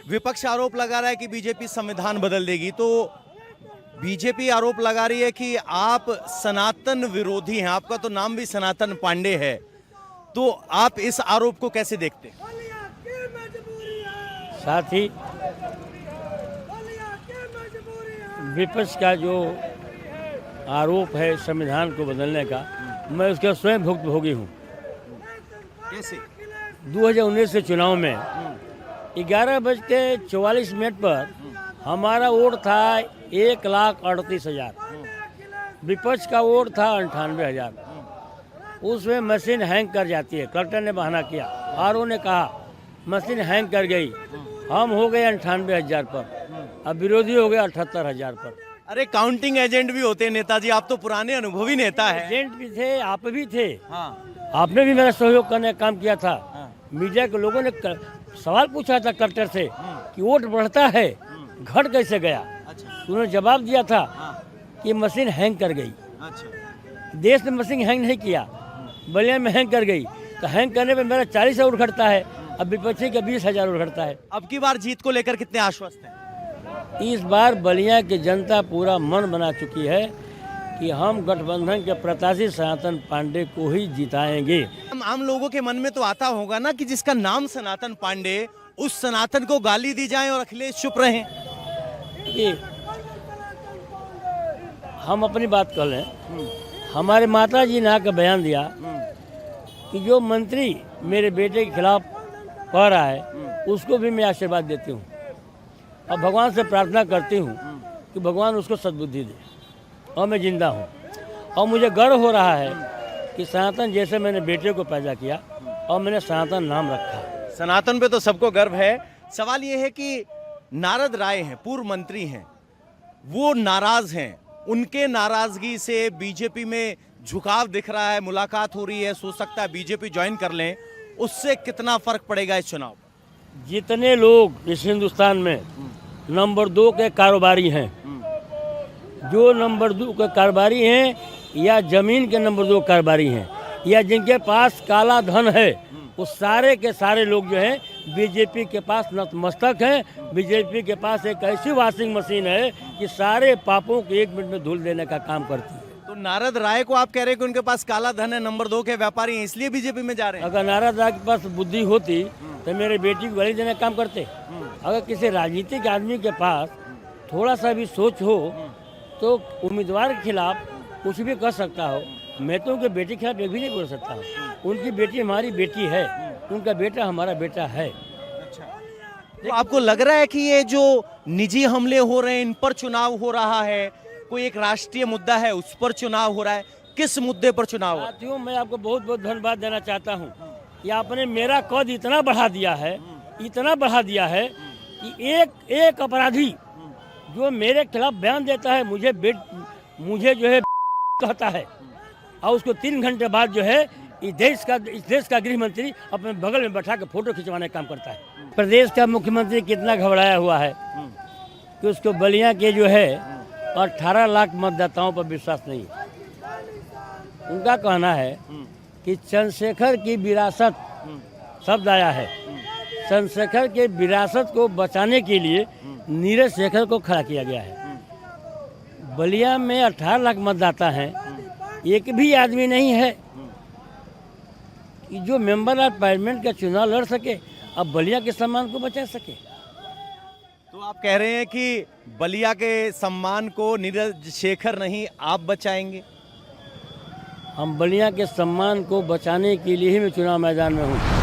विपक्ष आरोप लगा रहा है कि बीजेपी संविधान बदल देगी, तो बीजेपी आरोप लगा रही है कि आप सनातन विरोधी हैं। आपका तो नाम भी सनातन पांडे है, तो आप इस आरोप को कैसे देखते हैं? साथ ही विपक्ष का जो आरोप है संविधान को बदलने का, मैं उसका स्वयं भुक्तभोगी हूँ। कैसे? 2019 के चुनाव में 11:44 पर हमारा वोट था 1,38,000, विपक्ष का वोट था 98,000। उसमें मशीन हैंग कर जाती है, कलेक्टर ने बहाना किया, आरओ ने कहा मशीन हैंग कर गई। हम हो गए 98,000 पर, अब विरोधी हो गए 78,000 पर। अरे काउंटिंग एजेंट भी होते हैं नेताजी, आप तो पुराने अनुभवी नेता है। एजेंट भी थे, आप भी थे। हाँ। आपने भी मेरा सहयोग करने का काम किया था। हाँ। मीडिया के लोगों ने सवाल पूछा था कलेक्टर से कि वोट बढ़ता है, घट कैसे गया? अच्छा। उन्होंने जवाब दिया था हाँ। कि मशीन हैंग कर गई। अच्छा। देश में मशीन हैंग नहीं किया, बलिया में हैंग कर गई। तो हैंग करने पे मेरा 40 वोट घटता है, अब विपक्षी का 20,000 वोट घटता है। अब की बार जीत को लेकर कितने आश्वस्त हैं? इस बार बलिया की जनता पूरा मन बना चुकी है कि हम गठबंधन के प्रत्याशी सनातन पांडे को ही जिताएंगे। हम आम लोगों के मन में तो आता होगा ना कि जिसका नाम सनातन पांडे, उस सनातन को गाली दी जाए और अखिलेश चुप रहें। कि हम अपनी बात कर लें, हमारे माता जी ने आकर बयान दिया कि जो मंत्री मेरे बेटे के खिलाफ कह रहा है उसको भी मैं आशीर्वाद देती हूँ और भगवान से प्रार्थना करती हूँ कि भगवान उसको सद्बुद्धि दे और मैं जिंदा हूँ। और मुझे गर्व हो रहा है कि सनातन जैसे मैंने बेटे को पैदा किया और मैंने सनातन नाम रखा। सनातन पे तो सबको गर्व है। सवाल ये है कि नारद राय हैं, पूर्व मंत्री हैं, वो नाराज हैं, उनके नाराजगी से बीजेपी में झुकाव दिख रहा है, मुलाकात हो रही है, सोच सकता है बीजेपी ज्वाइन कर लें, उससे कितना फर्क पड़ेगा इस चुनाव? जितने लोग इस हिंदुस्तान में नंबर 2 के कारोबारी हैं, जो नंबर 2 के कारोबारी हैं या जमीन के नंबर 2 कारोबारी हैं या जिनके पास काला धन है, वो सारे के सारे लोग जो हैं बीजेपी के पास नतमस्तक हैं। बीजेपी के पास एक ऐसी वॉशिंग मशीन है कि सारे पापों को 1 मिनट में धुल देने का काम करती है। तो नारद राय को आप कह रहे हैं कि उनके पास काला धन है, नंबर 2 के व्यापारी हैं, इसलिए बीजेपी में जा रहे हैं? अगर नारद राय के पास बुद्धि होती तो मेरे बेटी को गाली देने का काम करते। अगर किसी राजनीतिक आदमी के पास थोड़ा सा भी सोच हो तो उम्मीदवार के खिलाफ कुछ भी कर सकता हो। मैं तो उनके बेटे के खिलाफ एक भी नहीं बोल सकता हूँ। उनकी बेटी हमारी बेटी है, उनका बेटा हमारा बेटा है। तो आपको लग रहा है कि ये जो निजी हमले हो रहे हैं, इन पर चुनाव हो रहा है? कोई एक राष्ट्रीय मुद्दा है उस पर चुनाव हो रहा है? किस मुद्दे पर चुनाव हो रहा है? साथियों, मैं आपको बहुत बहुत धन्यवाद देना चाहता हूँ कि आपने मेरा कद इतना बढ़ा दिया है, इतना बढ़ा दिया है कि एक अपराधी जो मेरे खिलाफ बयान देता है, मुझे जो है कहता है, और उसको 3 घंटे बाद जो है इस देश का गृह मंत्री अपने बगल में बैठा के फोटो खिंचवाने का काम करता है। प्रदेश का मुख्यमंत्री कितना घबराया हुआ है कि उसको बलिया के जो है 18 लाख मतदाताओं पर विश्वास नहीं है। उनका कहना है कि चंद्रशेखर की विरासत शब्द आया है, चंद्रशेखर के विरासत को बचाने के लिए नीरज शेखर को खड़ा किया गया है। बलिया में 18 लाख मतदाता हैं, एक भी आदमी नहीं है कि जो मेंबर ऑफ पार्लियामेंट का चुनाव लड़ सके, अब बलिया के सम्मान को बचा सके। तो आप कह रहे हैं कि बलिया के सम्मान को नीरज शेखर नहीं, आप बचाएंगे? हम बलिया के सम्मान को बचाने के लिए ही मैं चुनाव मैदान में हूँ।